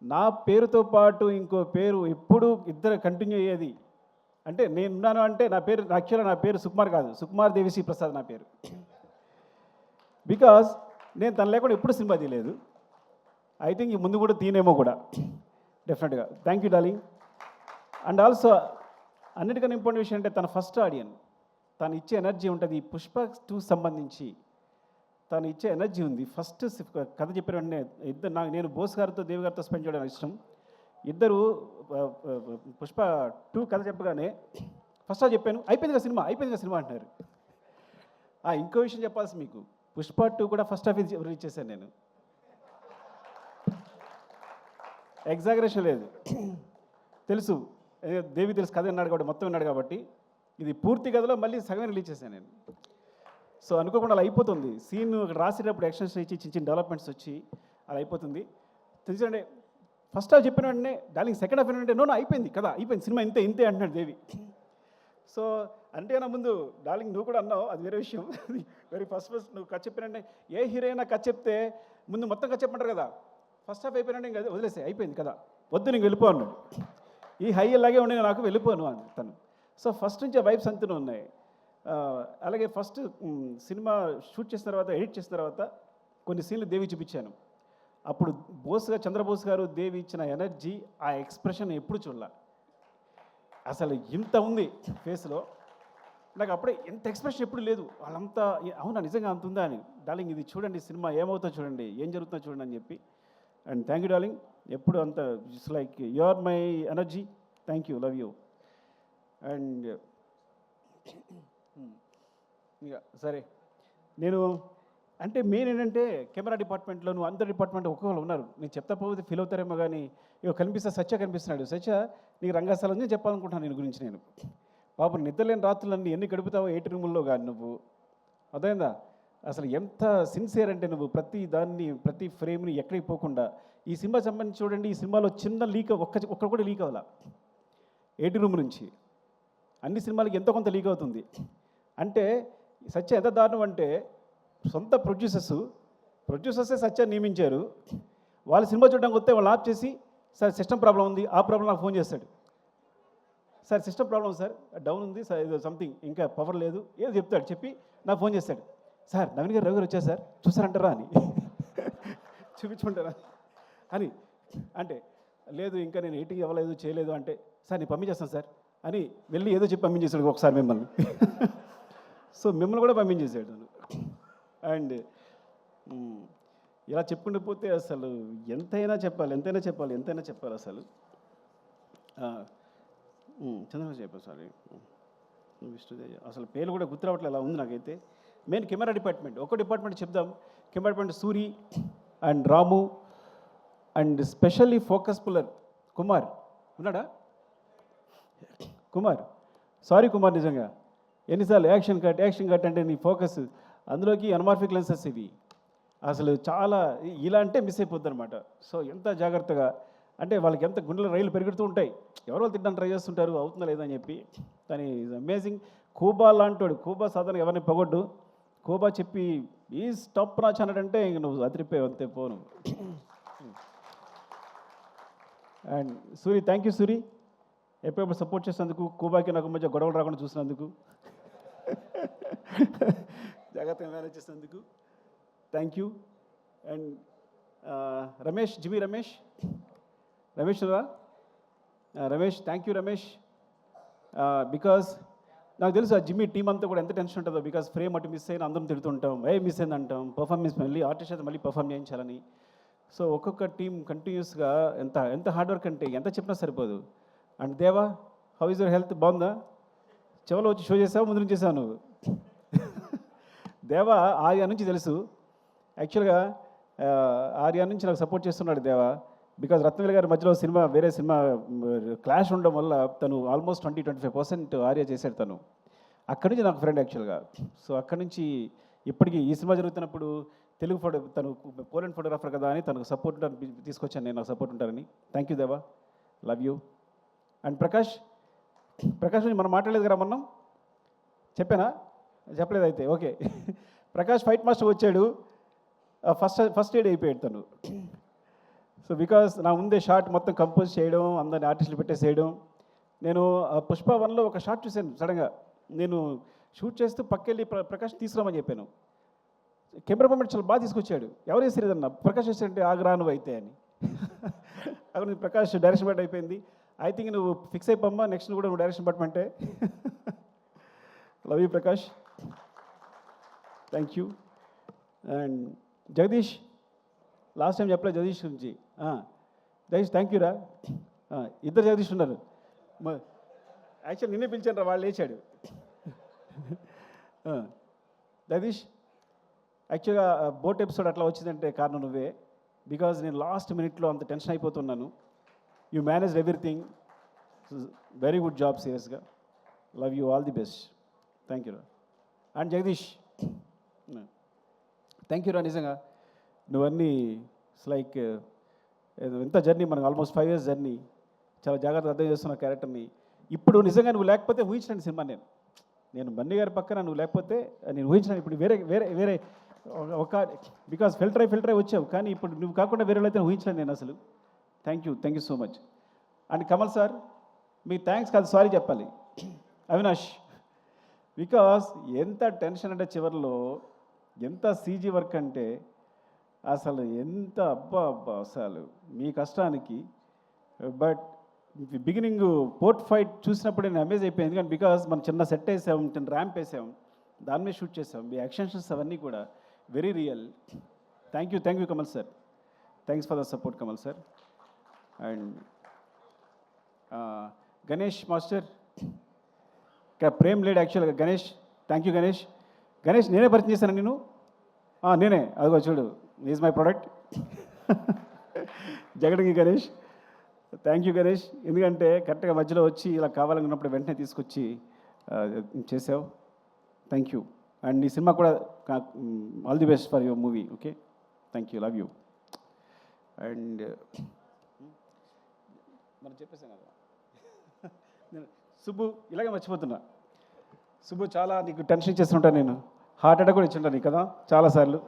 నా పేరుతో పాటు ఇంకో పేరు ఎప్పుడు ఇద్దరు కంటిన్యూ అయ్యేది. అంటే నేనున్నాను అంటే నా పేరు సుకుమార్ కాదు, సుకుమార్ దేవిశ్రీ ప్రసాద్ నా పేరు. బికాజ్ నేను తను లేకుండా ఎప్పుడు సినిమా తీయలేదు. ఐ థింక్ ఈ ముందు కూడా తీనేమో కూడా డెఫినెట్గా. Thank you darling. And also అన్నిటికన్నా ఇంపార్టెంట్ విషయం అంటే తన ఫస్ట్ ఆడియన్, తను ఇచ్చే ఎనర్జీ ఉంటుంది. ఈ పుష్ప 2 సంబంధించి తను ఇచ్చే ఎనర్జీ ఉంది. ఫస్ట్ కథ చెప్పిన వెంటనే నేను బోస్ గారితో దేవి గారితో స్పెండ్ చేయడం ఇష్టం. ఇద్దరు పుష్ప 2 కథ చెప్పగానే ఫస్ట్ చెప్పాను, అయిపోయిందిగా సినిమా అంటున్నారు. ఇంకో విషయం చెప్పాల్సి మీకు, పుష్ప 2 కూడా ఫస్ట్ హాఫ్ రిలీజ్ చేశాను నేను. ఎగ్జాగరేషన్ లేదు, తెలుసు దేవి తెలుసు, కథ విన్నాడు కాబట్టి, మొత్తం విన్నాడు కాబట్టి. ఇది పూర్తి కథలో మళ్ళీ సగమే రిలీజ్ చేశాను నేను. సో అనుకోకుండా అలా అయిపోతుంది. సీన్ రాసేటప్పుడు ఎక్స్టెన్షన్ ఇచ్చి చిన్న డెవలప్మెంట్స్ వచ్చి అలా అయిపోతుంది. తెలుసండి, ఫస్ట్ హాఫ్ చెప్పిన వెంటనే డార్లింగ్ సెకండ్ హాఫ్ ఏంటంటే నో అయిపోయింది కదా, అయిపోయింది సినిమా, ఇంతే అంటున్నాడు దేవి. సో అంటే నా ముందు డార్లింగ్ నువ్వు కూడా అన్నావు, అది వేరే విషయం. వెరీ ఫస్ట్ నువ్వు కథ చెప్పినంటే, ఏ హీరోయినా కథ చెప్తే ముందు మొత్తం కథ చెప్పమంటారు కదా. ఫస్ట్ హాఫ్ అయిపోయినంటే ఇంకా వదిలేసే, అయిపోయింది కదా, వద్దు నీకు వెళ్ళిపో అన్నాడు. ఈ హై అలాగే ఉండే నాకు వెళ్ళిపోను అని తను. సో ఫస్ట్ నుంచి ఆ వైబ్స్ అంతనే ఉన్నాయి. అలాగే ఫస్ట్ సినిమా షూట్ చేసిన తర్వాత, ఎడిట్ చేసిన తర్వాత కొన్ని సీన్లు దేవి చూపించాను. అప్పుడు చంద్రబోస్ గారు దేవి ఇచ్చిన ఎనర్జీ, ఆ ఎక్స్ప్రెషన్ ఎప్పుడు చూడాల. అసలు ఇంత ఉంది ఫేస్లో, నాకు అప్పుడే ఎంత ఎక్స్ప్రెషన్ ఎప్పుడు లేదు. వాళ్ళంతా అవునా నిజంగా అంత ఉందా అని. డార్లింగ్ ఇది చూడండి, సినిమా ఏమవుతుందో చూడండి, ఏం జరుగుతుందో చూడండి అని చెప్పి. అండ్ థ్యాంక్ యూ డార్లింగ్, ఎప్పుడు అంత it's like you are my energy. Thank you, love you. And ఇక సరే, నేను అంటే మెయిన్ ఏంటంటే కెమెరా డిపార్ట్మెంట్లోను అందరి డిపార్ట్మెంట్ ఒక్కొక్కరు ఉన్నారు. నేను చెప్తా పోతే ఫీల్ అవుతారేమో కానీ ఇక సత్య కనిపిస్తున్నాడు. సత్య నీకు రంగస్థలం నుంచి చెప్పాలనుకుంటున్నాను నేను గురించి. నేను పాపం నిద్రలేని రాత్రులన్నీ ఎన్ని గడుపుతావో 8 రూముల్లో కానీ నువ్వు, అర్థమైందా? అసలు ఎంత సిన్సియర్ అంటే నువ్వు ప్రతి దాన్ని, ప్రతి ఫ్రేమ్ని ఎక్కడికి పోకుండా. ఈ సినిమా సంబంధించి చూడండి, ఈ సినిమాలో చిన్న లీక్ ఒక్క కూడా లీక్ అవ్వాల. 8 రూమ్ నుంచి అన్ని సినిమాలకి ఎంతో కొంత లీక్ అవుతుంది. అంటే సత్య ఎంత దారుణం అంటే, సొంత ప్రొడ్యూసర్సే సత్య నియమించారు. వాళ్ళ సినిమా చూడడానికి వస్తే వాళ్ళు ఆఫ్ చేసి, సార్ సిస్టమ్ ప్రాబ్లం ఉంది, ఆ ప్రాబ్లం నాకు ఫోన్ చేస్తాడు. Sir system problem sir, down ఉంది సార్, ఏదో సంథింగ్, ఇంకా పవర్ లేదు ఏదో చెప్తాడు. చెప్పి నాకు ఫోన్ చేస్తాడు, సార్ నవీన్ గారు, రవి గారు వచ్చారు సార్, చూసారంటారా అని. చూపించుకుంటారా అని అంటే, లేదు ఇంకా నేను ఎయిటింగ్ అవ్వలేదు, చేయలేదు అంటే, సార్ నేను పంపించేస్తాను సార్ అని వెళ్ళి ఏదో చెప్పి పంపించేశాడు ఒకసారి మిమ్మల్ని. సో మిమ్మల్ని కూడా పంపించేసాడు. అండ్ ఇలా చెప్పుకుంటూ పోతే అసలు ఎంతైనా చెప్పాలి అసలు. చంద్రబాబు చెప్పారు సారీ, విష్ణుదేవి అసలు పేరు కూడా గుర్తురావట్లే, అలా ఉంది నాకైతే. మెయిన్ కెమెరా డిపార్ట్మెంట్, ఒక డిపార్ట్మెంట్ చెప్దాం. Camera department Suri and Ramu and specially focus puller Kumar ఉన్నాడా? కుమార్, సారీ కుమార్, నిజంగా ఎన్నిసార్లు యాక్షన్ కట్ అంటే నీ ఫోకస్, అందులోకి అన్మార్ఫిక్ లెన్సెస్ ఇవి అసలు చాలా ఇలా అంటే మిస్ అయిపోద్ది అనమాట. సో ఎంత జాగ్రత్తగా అంటే వాళ్ళకి ఎంత గుండెలో రైలు పెరుగుతూ ఉంటాయి, ఎవరో తినడానికి ట్రై చేస్తుంటారు, అవుతుందా లేదా అని చెప్పి. కానీ ఈజ్ అమేజింగ్. కూబా లాంటోడు, కూబా సాధారణ ఎవరిని పొగొడ్డు. కూబా చెప్పి ఈ స్టాప్ నాచ్ అన్నాడంటే ఇంక నువ్వు అదిరిపోయావు అంతే పోను. And Suri, thank you Suri, ఎప్పుడెప్పుడు సపోర్ట్ చేసినందుకు, కూబాకి నాకు మధ్య గొడవలు రాకుండా చూసినందుకు, జాగ్రత్తగా మేనేజ్ చేసినందుకు thank you. And Ramesh, జిమి Ramesh, Ramesh రా, Ramesh, thank you Ramesh. Because నాకు తెలుసు ఆ జిమ్మి టీం అంతా కూడా ఎంత టెన్షన్ ఉంటుందో. బికాస్ ఫ్రేమ్ అటు మిస్ అయిన అందరం తిడుతుంటాం, మిస్ అయింది అంటాం, పర్ఫార్మెన్స్ మళ్ళీ ఆర్టిస్ట్ అయితే మళ్ళీ పర్ఫామ్ చేయించాలని. సో ఒక్కొక్క టీం కంటిన్యూస్గా ఎంత ఎంత హార్డ్ వర్క్ అంటే ఎంత చెప్పినా సరిపోదు. అండ్ దేవా, హౌ ఇస్ యువర్ హెల్త్, బాగుందా? చెవలో వచ్చి షో చేసావు, ముందు నుంచి చేసావు నువ్వు. దేవా ఆర్యా నుంచి తెలుసు యాక్చువల్గా, ఆర్యా నుంచి నాకు సపోర్ట్ చేస్తున్నాడు దేవా. బికాజ్ రత్నవేలు గారి మధ్యలో సినిమా, వేరే సినిమా క్లాష్ ఉండడం వల్ల తను ఆల్మోస్ట్ 20-25% ఆర్యా చేశాడు తను. అక్కడి నుంచి నాకు ఫ్రెండ్ యాక్చువల్గా. సో అక్కడి నుంచి ఇప్పటికీ ఈ సినిమా జరుగుతున్నప్పుడు తెలుగు తను పోలెండ్ ఫోటోగ్రాఫర్ కదా అని తనకు సపోర్ట్ తీసుకొచ్చాను నేను, నాకు సపోర్ట్ ఉంటారని. థ్యాంక్ యూ దేవా, లవ్ యూ. అండ్ ప్రకాష్ నుంచి మనం మాట్లాడలేదు కదా మొన్న, చెప్పానా? చెప్పలేదు అయితే ఓకే. ప్రకాష్ ఫైట్ మాస్టర్ వచ్చాడు, ఫస్ట్ ఎయిడ్ అయిపోయాడు తను. సో బికాస్ నా ముందే షార్ట్ మొత్తం కంపోజ్ చేయడం, అందరిని ఆర్టిస్టులు పెట్టేసేయడం. నేను పుష్ప 1లో ఒక షార్ట్ చూశాను సడన్గా. నేను షూట్ చేస్తూ పక్కెళ్ళి ప్రకాష్ తీసుకురామని చెప్పాను. కెమెరా మూమెంట్ చాలా బాగా తీసుకొచ్చాడు. ఎవరు వేసారు ఏదన్నా, ప్రకాష్ వేసాడంటే ఆగ్రాను అయితే అని. అక్కడ ప్రకాష్ డైరెక్షన్ బట్ అయిపోయింది. ఐ థింక్ నువ్వు ఫిక్స్ అయిపోమ్మా, నెక్స్ట్ కూడా నువ్వు డైరెక్షన్ పట్టమంటే. Love you Prakash, thank you. And Jagadish, last time చెప్పలేదు జగదీష్ గురించి. జగదీష్ థ్యాంక్ యూ రా. ఇద్దరు జగదీష్ ఉన్నారు. యాక్చువల్ నిన్నే పిలిచాను రా, వాళ్ళు లేచాడు. జగదీష్, యాక్చువల్గా బోట్ ఎపిసోడ్ అట్లా వచ్చిందంటే కారణం నువ్వే. బికాజ్ నేను లాస్ట్ మినిట్లో అంత టెన్షన్ అయిపోతున్నాను. You managed everything, very good job, సీరియస్గా love you, all the best. Thank you రా. అండ్ జగదీష్, థ్యాంక్ యూ రా. నిజంగా నువ్వన్నీ లైక్ ఎంత జర్నీ, మనకు ఆల్మోస్ట్ 5 years జర్నీ, చాలా జాగ్రత్తగా అర్థం చేస్తున్న క్యారెక్టర్ని. ఇప్పుడు నిజంగా నువ్వు లేకపోతే ఊహించలేని సినిమా నేను బన్నీ గారి పక్కన నువ్వు లేకపోతే నేను ఊహించలేను. ఇప్పుడు వేరే వేరే వేరే ఒక బికాస్ ఫిల్టర్ అయి వచ్చావు, కానీ ఇప్పుడు నువ్వు కాకుండా వేరే అయితే ఊహించలేను నేను అసలు. Thank you so much. And Kamal sir, me thanks కాదు సారీ చెప్పాలి. అవినాష్, బికాస్ ఎంత టెన్షన్ అంటే చివరిలో ఎంత సీజీ వర్క్ అంటే అసలు ఎంత అబ్బా అసలు మీ కష్టానికి. బట్ బిగినింగ్ పోర్ట్ ఫైట్ చూసినప్పుడు నేను అమేజ్ అయిపోయింది. ఎందుకంటే బికాస్ మనం చిన్న సెట్ వేసాం, చిన్న ర్యాంప్ వేసాం, దాని మీద షూట్ చేసాం. మీ యాక్షన్స్ అవన్నీ కూడా very real. Thank you Kamal sir, thanks for the support Kamal sir. And Ganesh master, Prem లేడు యాక్చువల్గా. Ganesh, thank you Ganesh. గణేష్ నేనే పరిచయం చేశాను నేను, నేనే, అదిగో చూడు, is my product. Jagadangi Ganesh, thank you Ganesh. ఎందుకంటే కరెక్ట్గా మధ్యలో వచ్చి ఇలా కావాలనుకున్నప్పుడు వెంటనే తీసుకొచ్చి చేసావు. Thank you. అండ్ ఈ సినిమా కూడా all the best for your movie. Okay, thank you, love you. And మనం చెప్పేసాం కదా, నేను సుబ్బు ఇలాగే మర్చిపోతున్నా. సుబ్బు, చాలా నీకు టెన్షన్ ఇచ్చేస్తుంటాను నేను, హార్ట్ అటాక్ కూడా ఇచ్చుంటాను నీకు కదా చాలాసార్లు.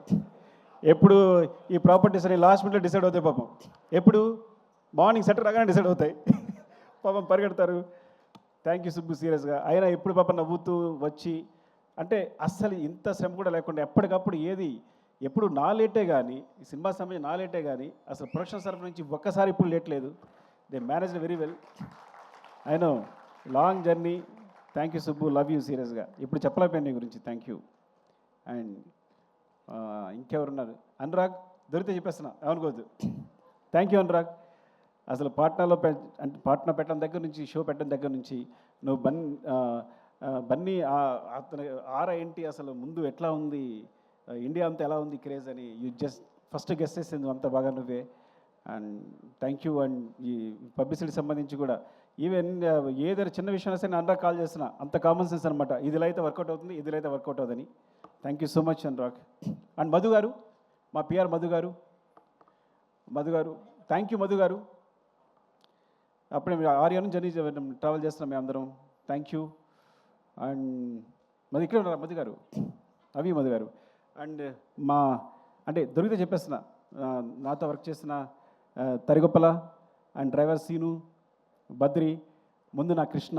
ఎప్పుడు ఈ ప్రాపర్టీస్ అని లాస్ట్ మినిట్లో డిసైడ్ అవుతాయి పాపం. ఎప్పుడు మార్నింగ్ సెటర్ రాగానే డిసైడ్ అవుతాయి పాపం, పరిగెడతారు. థ్యాంక్ యూ సుబ్బు, సీరియస్గా. అయినా ఎప్పుడు పాపం నవ్వుతూ వచ్చి, అంటే అస్సలు ఇంత శ్రమ కూడా లేకుండా ఎప్పటికప్పుడు ఏది ఎప్పుడు నా లేటే కానీ, ఈ సినిమా సమయం నా లేటే కానీ, అసలు ప్రొడక్షన్ తరఫు నుంచి ఒక్కసారి ఇప్పుడు లేట్ లేదు. They manage very well. I know long journey. Thank you Subbu, love you సీరియస్గా. ఇప్పుడు చెప్పలేకపోయాను నీ గురించి. Thank you. అండ్ ఇంకెవరున్నారు? అనురాగ్, దొరికితే చెప్పేస్తున్నా, ఏమనుకోవద్దు. Thank you Anurag. అసలు పాట్నాలో అంటే పాట్నా పెట్టడం దగ్గర నుంచి, షో పెట్టడం దగ్గర నుంచి నువ్వు బన్నీ అతను ఏంటి అసలు ముందు ఎట్లా ఉంది, ఇండియా అంతా ఎలా ఉంది క్రేజ్ అని యూ జస్ట్ ఫస్ట్ గెస్ట్ చేసింది అంత బాగా నువ్వే. And thank you. అండ్ ఈ పబ్లిసిటీ సంబంధించి కూడా ఈవెన్ ఏదైనా చిన్న విషయం వస్తే నేను అనురాగ్ కాల్ చేస్తున్నా, అంత కామన్ సెన్స్ అనమాట. ఇదిలో అయితే వర్కౌట్ అవుతుంది, ఇదిలో అయితే వర్కౌట్ అవుతుంది. Thank you so much Anurag. And Madhu గారు, మా పిఆర్ మధు గారు, థ్యాంక్ యూ మధు గారు. అప్పుడే ఆర్యాను జర్నీ ట్రావెల్ చేస్తున్నాం మేము అందరం. Thank you. అండ్ మధు ఇక్కడ ఉన్నారు, మధు గారు, మధు గారు. అండ్ మా అంటే దొరికితే చెప్పేస్తున్నా, నాతో వర్క్ చేసిన తరిగొప్పల అండ్ డ్రైవర్ సీను, బద్రి, ముందు నా కృష్ణ.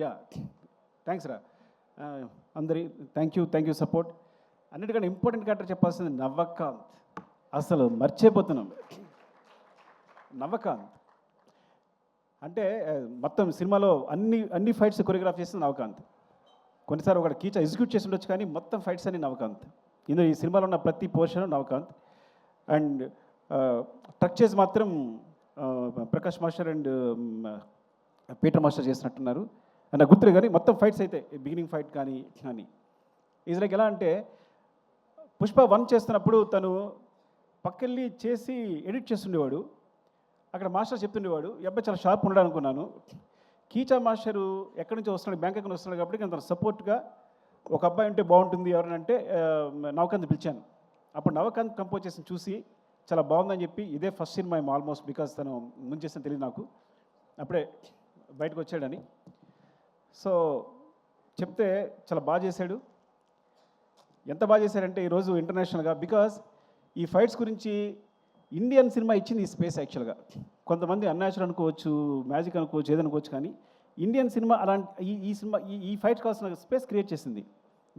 యా థ్యాంక్స్ రా అందరి. Thank you support. అన్నిటికంటే ఇంపార్టెంట్ క్యారెక్టర్ చెప్పాల్సింది నవ్వకాంత్. అసలు మర్చిపోతున్నాం నవ్వకాంత్ అంటే. మొత్తం సినిమాలో అన్ని ఫైట్స్ కొరియోగ్రాఫ్ చేస్తుంది నవకాంత్. కొన్నిసార్లు ఒక కీచా ఎగ్జిక్యూట్ చేసి ఉండొచ్చు, కానీ మొత్తం ఫైట్స్ అన్ని నవకాంత్. ఇందులో ఈ సినిమాలో ఉన్న ప్రతి పోర్షన్ నవకాంత్. అండ్ ట్రక్ చేసి మాత్రం Prakash master and Peter master చేసినట్టున్నారు. నాకు గుర్తులేదు, కానీ మొత్తం ఫైట్స్ అయితే బిగినింగ్ ఫైట్ కానీ ఈజ్ లైక్ ఎలా అంటే, పుష్ప 1 చేస్తున్నప్పుడు తను పక్కెళ్ళి చేసి ఎడిట్ చేస్తుండేవాడు. అక్కడ మాస్టర్ చెప్తుండేవాడు, ఈ అబ్బాయి చాలా షార్ప్ ఉన్నాడు అనుకున్నాను. కీచా మాస్టరు ఎక్కడి నుంచి వస్తున్నాడు, బ్యాంకాక్ నుంచి వస్తున్నాడు కాబట్టి తన సపోర్ట్గా ఒక అబ్బాయి ఉంటే బాగుంటుంది ఎవరనంటే నవకాంత్ పిలిచాను. అప్పుడు నవకాంత్ కంపోజ్ చేసి చూసి చాలా బాగుందని చెప్పి, ఇదే ఫస్ట్ సినిమా ఆల్మోస్ట్, బికాస్ తను ముందు చేసిన తెలియదు నాకు, అప్పుడే బయటకు వచ్చాడని. సో చెప్తే చాలా బాగా చేశాడు. ఎంత బాగా చేశాడంటే ఈరోజు ఇంటర్నేషనల్గా, బికాజ్ ఈ ఫైట్స్ గురించి ఇండియన్ సినిమా ఇచ్చింది ఈ స్పేస్. యాక్చువల్గా కొంతమంది అన్యాచురల్ అనుకోవచ్చు, మ్యాజిక్ అనుకోవచ్చు, ఏదనుకోవచ్చు, కానీ ఇండియన్ సినిమా అలాంటి ఈ సినిమా ఈ ఫైట్ కావాల్సిన స్పేస్ క్రియేట్ చేసింది.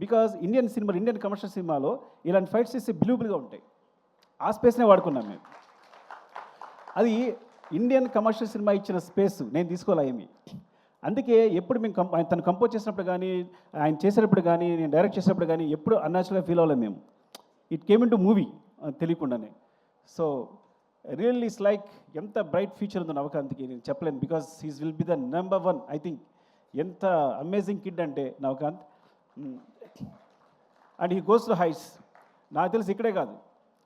బికాజ్ ఇండియన్ కమర్షియల్ సినిమాలో ఇలాంటి ఫైట్స్ చేస్తే బిలీవబుల్గా ఉంటాయి. ఆ స్పేస్నే వాడుకున్నాం మేము. అది ఇండియన్ కమర్షియల్ సినిమా ఇచ్చిన స్పేస్ నేను తీసుకోలే ఏమి. అందుకే ఎప్పుడు మేము తను కంపోజ్ చేసినప్పుడు కానీ, ఆయన చేసేటప్పుడు కానీ, నేను డైరెక్ట్ చేసేటప్పుడు కానీ ఎప్పుడు అన్యాచురల్గా ఫీల్ అవ్వలేము మేము. It came in to movie తెలియకుండానే. సో రియల్లీ ఇట్స్ లైక్ ఎంత బ్రైట్ ఫ్యూచర్ ఉందో నవకాంత్కి నేను చెప్పలేను, because he's will be the number 1 I think. ఎంత అమేజింగ్ కిడ్ అంటే Navakanth. And he goes to heights. నాకు తెలిసి ఇక్కడే కాదు,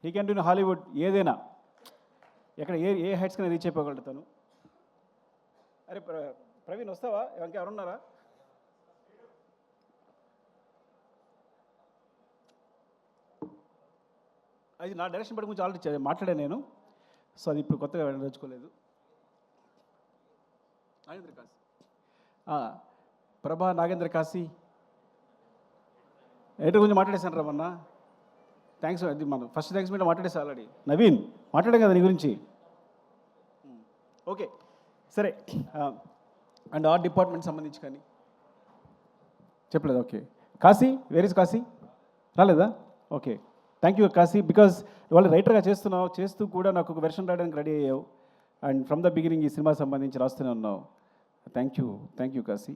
he can do in Hollywood, ఏదైనా ఎక్కడ ఏ హైట్స్ కన్నా రీచ్ అయిపోగలడు తను. అరే ప్రవీణ్ వస్తావా, ఎవరున్నారా? అది నా డైరెక్షన్ పడి గురించి ఆల్రెడీ మాట్లాడాను నేను. సో అది ఇప్పుడు కొత్తగా వెళ్ళదలుచుకోలేదు. నాగేంద్ర కాశీ, ప్రభా నాగేంద్ర కాశీ ఎయిటర్ గురించి మాట్లాడేశాను రా మొన్న. థ్యాంక్స్. అది మనం ఫస్ట్ థ్యాంక్స్ మీద మాట్లాడేసా ఆల్రెడీ. నవీన్ మాట్లాడాం కదా నీ గురించి. ఓకే సరే. అండ్ ఆర్ట్ డిపార్ట్మెంట్ సంబంధించి కానీ చెప్పలేదు. Okay Kashi, where is Kashi? రాలేదా? Okay thank you Kashi, because ఇవాళ రైటర్గా చేస్తూ కూడా నాకు ఒక వెర్షన్ రాయడానికి రెడీ అయ్యావు. అండ్ ఫ్రమ్ ద బిగినింగ్ ఈ సినిమా సంబంధించి రాస్తూనే ఉన్నావు. Thank you Kashi.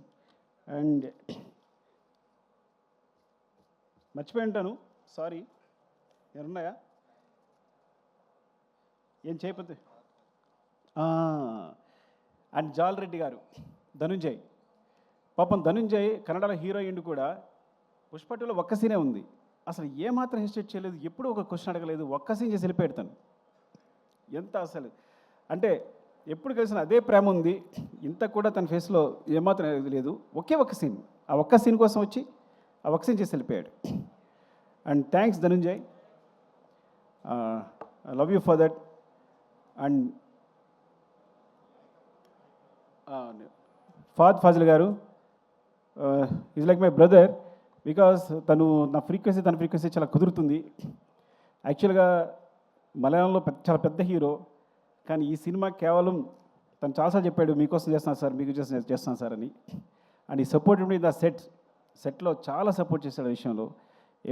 అండ్ మర్చిపోయి ఉంటాను, సారీ. ఏమన్నాయా ఏం చేయకపోతే. అండ్ జాల్ రెడ్డి గారు, ధనుంజయ్. పాపం ధనుంజయ్ కన్నడలో హీరోయిన్ కూడా. పుష్ప 2లో ఒక్క సీనే ఉంది, అసలు ఏమాత్రం హెసిటేట్ చేయలేదు, ఎప్పుడూ ఒక క్వశ్చన్ అడగలేదు, ఒక్క సీన్ చేసి వెళ్ళిపోయాడు. ఎంత అసలు అంటే ఎప్పుడు కలిసిన అదే ప్రేమ ఉంది, ఇంత కూడా తన ఫేస్లో ఏమాత్రం లేదు. ఒకే ఒక్క సీన్, ఆ ఒక్క సీన్ కోసం వచ్చి ఆ ఒక్క సీన్ చేసి వెళ్ళిపోయాడు. And thanks Dhananjay, I love you for that. And Fazil garu is like my brother, because తన ఫ్రీక్వెన్సీ చాలా కుదురుతుంది. యాక్చువల్గా మలయాళంలో చాలా పెద్ద హీరో, కానీ ఈ సినిమా కేవలం తను చాలాసార్లు చెప్పాడు, మీకోసం చేస్తున్నాను సార్, మీకు చేస్తున్నాను సార్ అని. అండ్ ఈ సపోర్ట్ మీ ద సెట్లో చాలా సపోర్ట్ చేశాడు ఆ విషయంలో.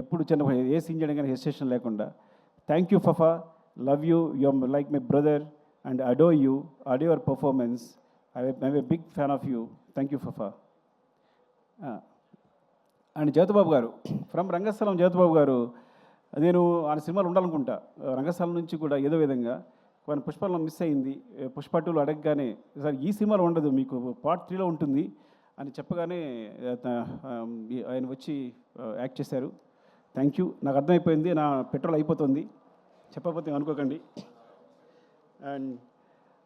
ఎప్పుడు చిన్న ఏ సీన్ చేయడం కానీ హెసిటేషన్ లేకుండా. Thank you Fafa, love you, you are like my brother and adore your performance. I'm a big fan of you. Thank you Fafa. And Jyothibabu గారు, ఫ్రమ్ రంగస్థలం. జ్యోతిబాబు గారు, నేను ఆయన సినిమాలు ఉండాలనుకుంటా. రంగస్థలం నుంచి కూడా ఏదో విధంగా కొన్ని పుష్పలో మిస్ అయింది. పుష్ప 2లో అడగగానే సార్ ఈ సినిమాలో ఉండదు, మీకు పార్ట్ 3లో ఉంటుంది అని చెప్పగానే ఆయన వచ్చి యాక్ట్ చేశారు. Thank you. నాకు అర్థమైపోయింది, నా పెట్రోల్ అయిపోతుంది, చెప్పకపోతే అనుకోకండి.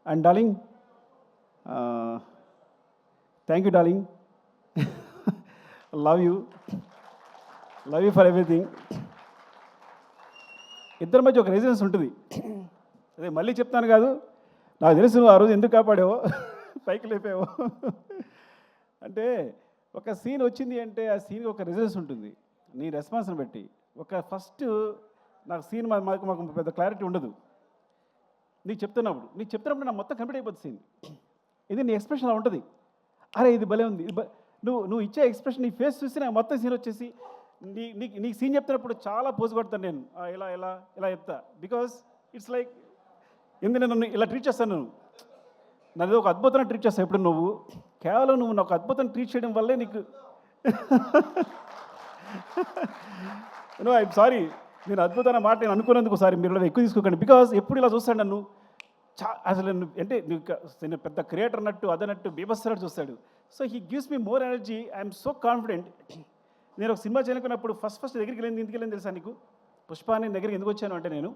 And darling, thank you darling, love you for everything. ఇద్దరి మధ్య ఒక రెసిడెన్స్ ఉంటుంది. అదే మళ్ళీ చెప్తాను కాదు, నాకు తెలుసు నువ్వు ఆ రోజు ఎందుకు కాపాడావో, పైకి లేపావో. అంటే ఒక సీన్ వచ్చింది అంటే ఆ సీన్కి ఒక రిజల్ట్స్ ఉంటుంది, నీ రెస్పాన్స్ని బట్టి. ఒక ఫస్ట్ నాకు సీన్ మాకు మాకు పెద్ద క్లారిటీ ఉండదు, నీకు చెప్తున్నప్పుడు నాకు మొత్తం కంప్లీట్ అయిపోతుంది సీన్. ఇది నీ ఎక్స్ప్రెషన్ అలా ఉంటుంది, అరే ఇది భలే ఉంది, నువ్వు ఇచ్చే ఎక్స్ప్రెషన్, నీ ఫేస్ చూసి నాకు మొత్తం సీన్ వచ్చేసి నీకు సీన్ చెప్తున్నప్పుడు చాలా పోజు కొడతాను నేను, ఇలా ఇలా ఇలా చెప్తా. బికాస్ ఇట్స్ లైక్ ఎందుకు నన్ను ఇలా ట్రీట్ చేస్తాను, నన్ను ఒక అద్భుతంగా ట్రీట్ చేస్తాను. ఇప్పుడు నువ్వు కేవలం నువ్వు నాకు అద్భుతం ట్రీట్ చేయడం వల్లే నీకు నో ఐఎమ్ సారీ, నేను అద్భుతమైన మాట నేను అనుకున్నందుకు సారీ, మీరు ఎక్కువ తీసుకోకండి. బికాస్ ఎప్పుడు ఇలా చూస్తాడు నన్ను, అసలు అంటే నేను పెద్ద క్రియేటర్ అన్నట్టు అదన్నట్టు బీభత్సనట్టు చూస్తాడు. So he gives me more energy, I'm so confident. నేను ఒక సినిమా చేయనుకున్నప్పుడు ఫస్ట్ దగ్గరికి వెళ్ళింది ఎందుకు వెళ్ళింది తెలుసా నీకు? పుష్ప నేను దగ్గరికి ఎందుకు వచ్చాను అంటే, నేను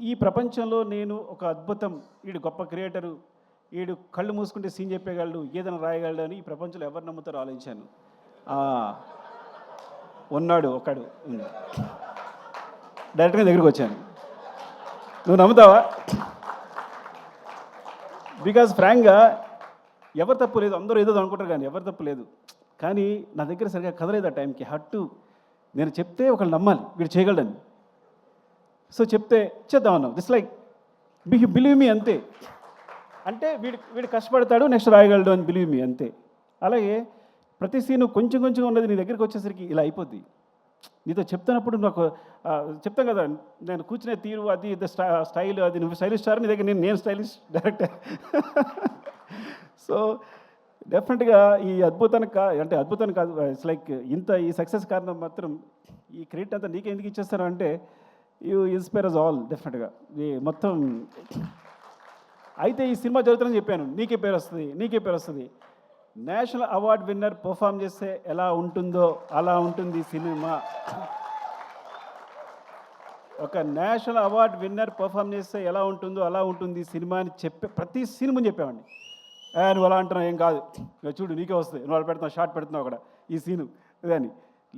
ఈ ప్రపంచంలో నేను ఒక అద్భుతం, వీడు గొప్ప క్రియేటరు, వీడు కళ్ళు మూసుకుంటే సీన్ చెప్పేయగలడు, ఏదైనా రాయగలడు అని ఈ ప్రపంచంలో ఎవరు నమ్ముతారో ఆలోచించాను. ఉన్నాడు ఒకడు, డైరెక్ట్గా దగ్గరికి వచ్చాను. నువ్వు నమ్ముతావా? బికాజ్ ఫ్రాంక్గా ఎవరు తప్పు లేదు, అందరూ ఏదో అనుకుంటారు కానీ ఎవరు తప్పు లేదు. కానీ నా దగ్గర సరిగా కదలేదు ఆ టైంకి. హట్టు నేను చెప్తే ఒకళ్ళు నమ్మాలి వీడు చేయగలడని. సో చెప్తే చేద్దామన్నావు, జస్ట్ లైక్ బిలీవ్ మీ అంతే. అంటే వీడు కష్టపడతాడు, నెక్స్ట్ రాయగలడు అని బిలీవ్ మీ అంతే. అలాగే ప్రతి సీను కొంచెం కొంచెం ఉన్నది నీ దగ్గరికి వచ్చేసరికి ఇలా అయిపోద్ది. నీతో చెప్తున్నప్పుడు నాకు చెప్తాను కదా, నేను కూర్చునే తీరు అది స్టైల్, అది నువ్వు స్టైలిష్ స్టార్, నీ దగ్గర నేను స్టైలిష్ డైరెక్టర్. సో డెఫినెట్గా ఈ అద్భుతానికి అంటే అద్భుతాన్ని కాదు, ఇట్స్ లైక్ ఈ సక్సెస్ కారణం మాత్రం ఈ క్రెడిట్ అంతా నీకే ఎందుకు ఇచ్చేస్తాను అంటే, యూ ఇన్స్పైర్ అస్ ఆల్ డెఫినెట్గా. ఈ మొత్తం అయితే ఈ సినిమా జరుగుతుందని చెప్పాను, నీకే పేరు వస్తుంది. నేషనల్ అవార్డ్ విన్నర్ పర్ఫామ్ చేస్తే ఎలా ఉంటుందో అలా ఉంటుంది సినిమా. ఒక నేషనల్ అవార్డ్ విన్నర్ పర్ఫామ్ చేస్తే ఎలా ఉంటుందో అలా ఉంటుంది సినిమా అని ప్రతి సినిమా చెప్పామండి. నువ్వు అలా అంటున్నావు, ఏం కాదు, చూడు నీకే వస్తుంది, నువ్వు అలా పెడుతున్నావు, షార్ట్ పెడుతున్నావు అక్కడ ఈ సీను ఇదని.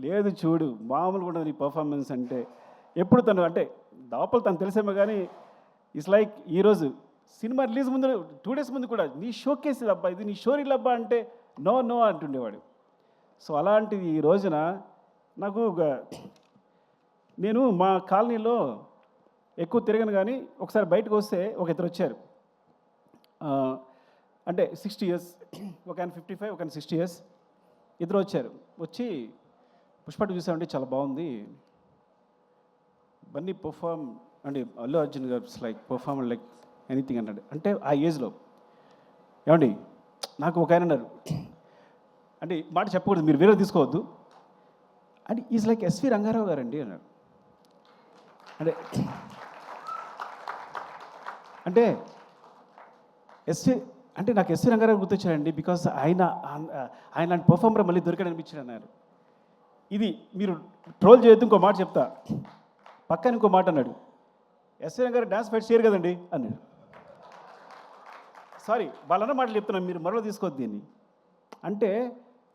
లేదు చూడు, మామూలుగా ఉండదు నీ పర్ఫార్మెన్స్ అంటే. ఎప్పుడు తను అంటే లోపల తను తెలిసేమో కానీ ఇట్స్ లైక్ ఈరోజు సినిమా రిలీజ్ ముందు 2 days ముందు కూడా నీ షోకేస్ అబ్బా, ఇది నీ షోరీలు అబ్బా అంటే నో అంటుండేవాడు. సో అలాంటిది ఈ రోజున నాకు నేను మా కాలనీలో ఎక్కువ తిరగను కానీ ఒకసారి బయటకు వస్తే ఒక ఇద్దరు వచ్చారు, అంటే 60 years, ఒక ఆయన 55, ఒక ఆయన 60 years, ఇద్దరు వచ్చారు. వచ్చి పుష్ప చూసామంటే చాలా బాగుంది, బన్నీ పర్ఫామ్ అంటే అల్లు అర్జున్ గారు లైక్ పర్ఫామ్ లైక్ ఎనీథింగ్ అన్నాడు. అంటే ఆ ఏజ్లో ఏమండి నాకు ఒక ఆయన అన్నారు, అంటే మాట చెప్పకూడదు, మీరు వేరే తీసుకోవద్దు, అంటే ఈజ్ లైక్ ఎస్వి రంగారావు గారండి అన్నాడు. అంటే అంటే నాకు ఎస్వి రంగారావు గుర్తొచ్చాడండి, బికాస్ ఆయన పర్ఫార్మర్ మళ్ళీ దొరికాడు అనిపించాడు అన్నారు. ఇది మీరు ట్రోల్ చేయొద్దు, ఇంకో మాట చెప్తా, పక్కన ఇంకో మాట అన్నాడు, ఎస్వి రంగారావు డ్యాన్స్ ఫైట్ చేయరు కదండి అన్నాడు. సారీ వాళ్ళన్న మాటలు చెప్తున్నాను, మీరు మరో తీసుకోవద్దు దీన్ని. అంటే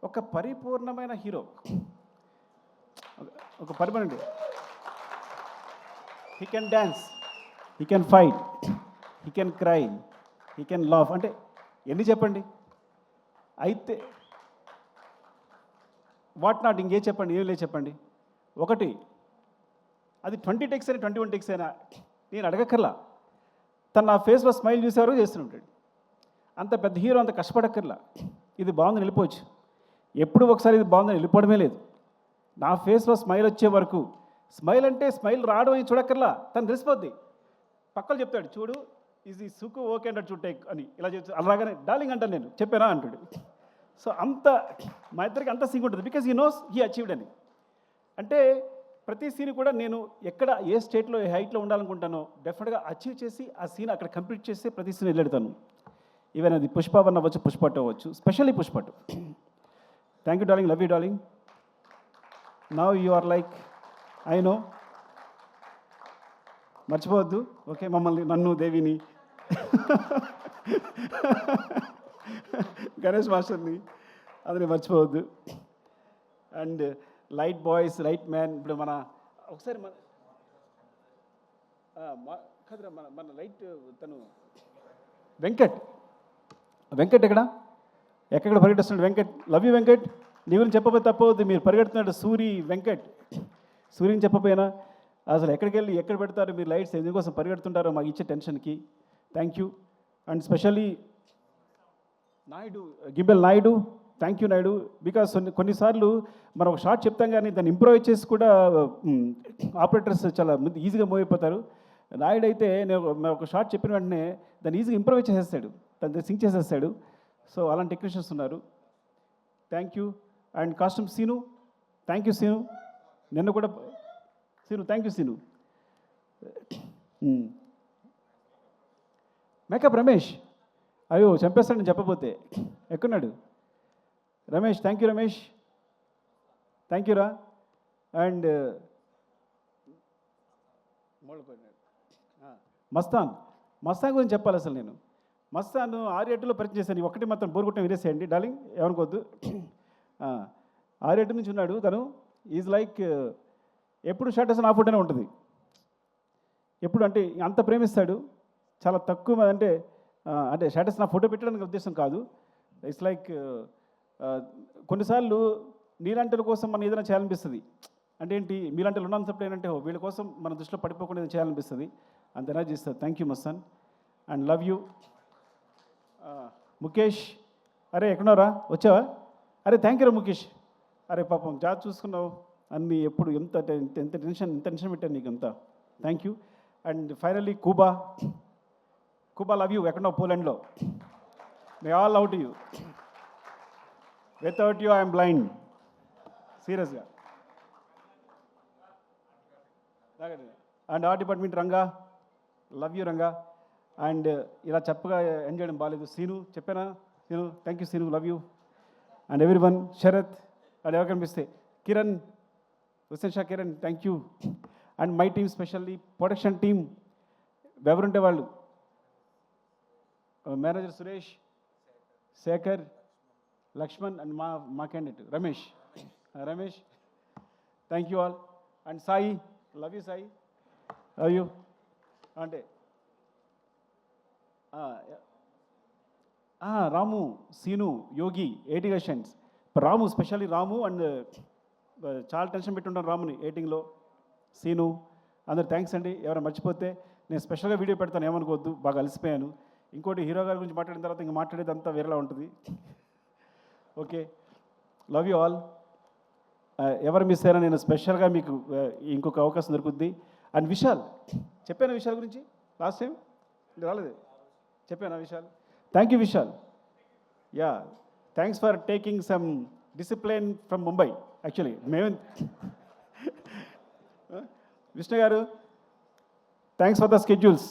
ఒక పరిపూర్ణమైన హీరో, ఒక పరిపూర్ణ, he can dance, he can fight, he can cry, he can laugh. అంటే ఎన్ని చెప్పండి, అయితే వాట్ నాట్ ఇంకే చెప్పండి, ఏం లేదు చెప్పండి. ఒకటి అది 20 takes అయినా 21 takes అయినా నేను అడగక్కర్లా, తను నా ఫేస్లో స్మైల్ చూసేవారు చేస్తుంటాడు. అంత పెద్ద హీరో అంత కష్టపడక్కర్లా, ఇది బాగుందని వెళ్ళిపోవచ్చు. ఎప్పుడు ఒకసారి ఇది బాగుందని వెళ్ళిపోవడమే లేదు, నా ఫేస్లో స్మైల్ వచ్చే వరకు. స్మైల్ అంటే స్మైల్ రావడం అని చూడక్కర్లా, తను తెలిసిపోద్ది. పక్కలు చెప్తాడు, చూడు ఇది సుకు ఓకే అంటాడు, చూడు టేక్ అని ఇలా చెప్తాడు. అలాగనే డార్లింగ్ అంటాను, నేను చెప్పానా అంటాడు. సో అంత మా ఇద్దరికి అంత సింక్ ఉంటుంది, because he knows he achieved అని. అంటే ప్రతి సీన్ కూడా నేను ఎక్కడ ఏ స్టేట్లో ఏ హైట్లో ఉండాలనుకుంటానో డెఫినెట్గా అచీవ్ చేసి ఆ సీన్ అక్కడ కంప్లీట్ చేసి ప్రతి సీన్ వెళ్ళెడతాను. ఈవెన్ అది పుష్ప 1 అవ్వచ్చు, పుష్ప 2 అవ్వచ్చు, specially Pushpa 2. Thank you darling, love you darling. Now you are like I know, మర్చిపోవద్దు ఓకే, మమ్మల్ని, నన్ను, దేవిని, గణేష్ మాస్టర్ని అదని మర్చిపోవద్దు. And light boys, light man, ఇప్పుడు మన ఒకసారి కాదురా మన లైట్ తను వెంకట్ ఎక్కడ పరిగెడుతున్నాడు వెంకట్, లవ్ యూ వెంకట్. నీ గురించి చెప్పబోతే తప్పవుద్ది, మీరు పరిగెడుతున్నాడు సూర్యని చెప్పపోయినా అసలు ఎక్కడికి వెళ్ళి ఎక్కడ పెడతారు మీరు లైట్స్, ఎందుకోసం పరిగెడుతుంటారో మాకు ఇచ్చే టెన్షన్కి. Thank you. And specially Gibbel Naidu, thank you Naidu. Because కొన్నిసార్లు మనం ఒక షార్ట్ చెప్తాం కానీ దాన్ని ఇంప్రూవైజ్ చేసి కూడా ఆపరేటర్స్ చాలా ఈజీగా మూవ్ అయిపోతారు. నాయుడు అయితే నేను ఒక షార్ట్ చెప్పిన వెంటనే దాన్ని ఈజీగా ఇంప్రూవైజ్ చేసేస్తాడు, దాన్ని సింక్ చేసేస్తాడు. సో అలాంటి టెక్నీషియన్స్ ఉన్నారు. Thank you. And costume Seenu, thank you Seenu. నిన్న కూడా Seenu, thank you Seenu. Makeup Ramesh, అయ్యో చంపేస్తాడు నేను చెప్పబోతే. ఎక్కడున్నాడు Ramesh? Thank you Ramesh, thank you రా. అండ్ మస్తాన్ గురించి చెప్పాలి అసలు నేను. మస్తాన్ 6-8లో పరిచయం చేశాను. ఒకటి మాత్రం బోర్ కొట్టడం వినేసేయండి డార్లింగ్, ఏమనుకోవద్దు. 6-8 నుంచి ఉన్నాడు తను. ఈజ్ లైక్ ఎప్పుడు షర్ట్ వేసిన ఆ ఫోటోనే ఉంటుంది ఎప్పుడు, అంటే అంత ప్రేమిస్తాడు. చాలా తక్కువ అంటే షర్ట్ వేసిన ఫోటో పెట్టడానికి ఉద్దేశం కాదు. ఇట్స్ లైక్ కొన్నిసార్లు నీలాంటి కోసం మనం ఏదైనా చేయాలనిపిస్తుంది. అంటే ఏంటి, మీలాంటి ఉన్నంతప్పుడు ఏంటంటే వీళ్ళ కోసం మన దృష్టిలో పడిపోకుండా ఏదైనా చేయాలనిపిస్తుంది. అంత ఎనర్జీ ఇస్తుంది. Thank you Mastan and love you. Mukesh, అరే ఎక్కడున్నారా, వచ్చావా? అరే థ్యాంక్ యూ రా ముఖేష్. అరే పాపం జాబ్ చూసుకున్నావు అన్నీ, ఎప్పుడు ఎంత టెన్షన్ పెట్టాను నీకు అంతా. Thank you. And finally Kuba, love you. ఎక్కడున్నావు? పోలాండ్లో. May all love to you. Without you I'm blind, సీరియస్గా. And art department Ranga, love you Ranga. And ఇలా చెప్పగా ఎండ్ చేయడం బాగాలేదు. సీను చెప్పానా? Seenu, thank you Seenu, love you. And everyone, Sharath and ఎవరు కనిపిస్తే Kiran, Hussain Shah Kiran, thank you. And my team, specially production team ఎవరుంటే వాళ్ళు, మేనేజర్ సురేష్, శేఖర్, లక్ష్మణ్ అండ్ మా candidate Ramesh, thank you all. And Sai, love you Sai, love you. అంటే రాము, సీను, యోగి, 80 గషన్స్. రాము, స్పెషల్లీ రాము. అండ్ చాలా టెన్షన్ పెట్టుంటాను రాముని ఎయిటింగ్లో. సీను, అందరు థ్యాంక్స్ అండి. ఎవరైనా మర్చిపోతే నేను స్పెషల్గా వీడియో పెడతాను, ఏమనుకోవద్దు, బాగా అలసిపోయాను. ఇంకోటి హీరో గారి గురించి మాట్లాడిన తర్వాత ఇంకా మాట్లాడేది అంతా వేరేలా ఉంటుంది. Okay, love you all. ఎవరు మిస్ అయినా నేను స్పెషల్గా మీకు ఇంకొక అవకాశం దొరుకుద్ది. అండ్ విశాల్, చెప్పాను విశాల్ గురించి లాస్ట్ టైం, రాలేదు, చెప్పాను Vishal. Thank you Vishal. Yeah, thanks for taking some discipline from Mumbai. Actually మేము Vishnu garu, thanks for the schedules.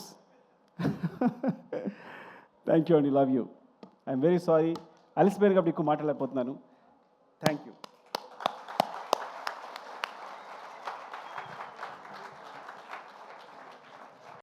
Thank you అండి, love you. I'm very sorry, అలసిపోయాను కాబట్టి ఎక్కువ మాట్లాడలేకపోతున్నాను. Thank you.